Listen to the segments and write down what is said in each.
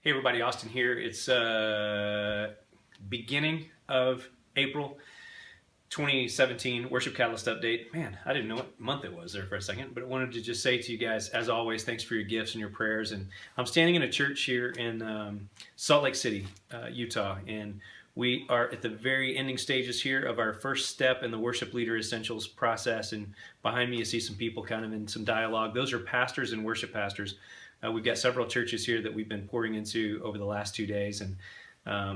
Hey everybody, Austin here. It's beginning of April 2017, Worship Catalyst update. Man, I didn't know what month it was there for a second, but I wanted to just say to you guys, as always, thanks for your gifts and your prayers. And I'm standing in a church here in Salt Lake City, Utah, and we are at the very ending stages here of our first step in the Worship Leader Essentials process. And behind me, you see some people kind of in some dialogue. Those are pastors and worship pastors. We've got several churches here that we've been pouring into over the last 2 days, and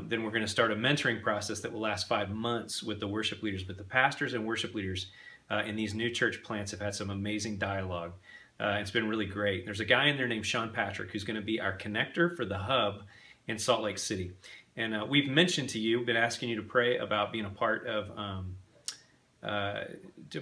then we're going to start a mentoring process that will last 5 months with the worship leaders. But the pastors and worship leaders in these new church plants have had some amazing dialogue. It's been really great. There's a guy in there named Sean Patrick who's going to be our connector for the hub in Salt Lake City. And we've mentioned to you, been asking you to pray about being a part of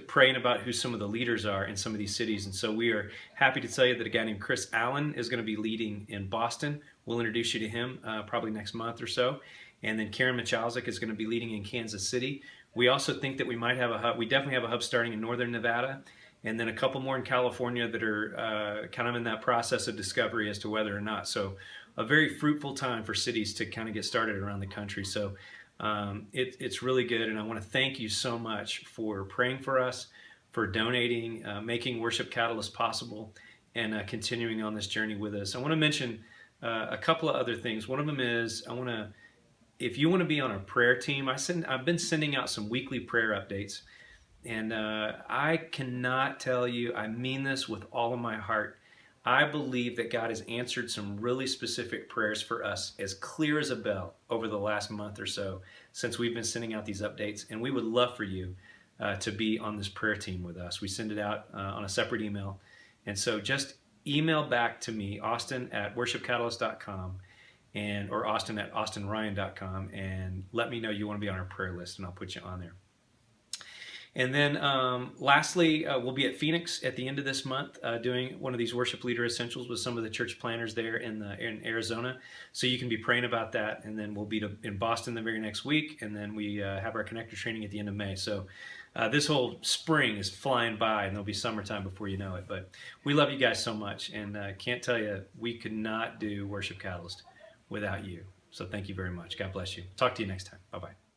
praying about who some of the leaders are in some of these cities. And so we are happy to tell you that a guy named Chris Allen is going to be leading in Boston. We'll introduce you to him probably next month or so. And then Karen Michalzik is going to be leading in Kansas City. We also think that we might have a hub. We definitely have a hub starting in Northern Nevada, and then a couple more in California that are kind of in that process of discovery as to whether or not. So a very fruitful time for cities to kind of get started around the country. So it's really good, and I want to thank you so much for praying for us, for donating, making Worship Catalyst possible, and continuing on this journey with us. I want to mention a couple of other things. One of them is if you want to be on our prayer team, I've been sending out some weekly prayer updates, and I cannot tell you, I mean this with all of my heart, I believe that God has answered some really specific prayers for us as clear as a bell over the last month or so since we've been sending out these updates, and we would love for you to be on this prayer team with us. We send it out on a separate email, and so just email back to me, austin@worshipcatalyst.com or austin@austinryan.com, and let me know you want to be on our prayer list, and I'll put you on there. And then lastly, we'll be at Phoenix at the end of this month doing one of these Worship Leader Essentials with some of the church planners there in Arizona. So you can be praying about that. And then we'll be in Boston the very next week. And then we have our connector training at the end of May. So this whole spring is flying by, and there'll be summertime before you know it. But we love you guys so much, and can't tell you, we could not do Worship Catalyst without you. So thank you very much. God bless you. Talk to you next time. Bye-bye.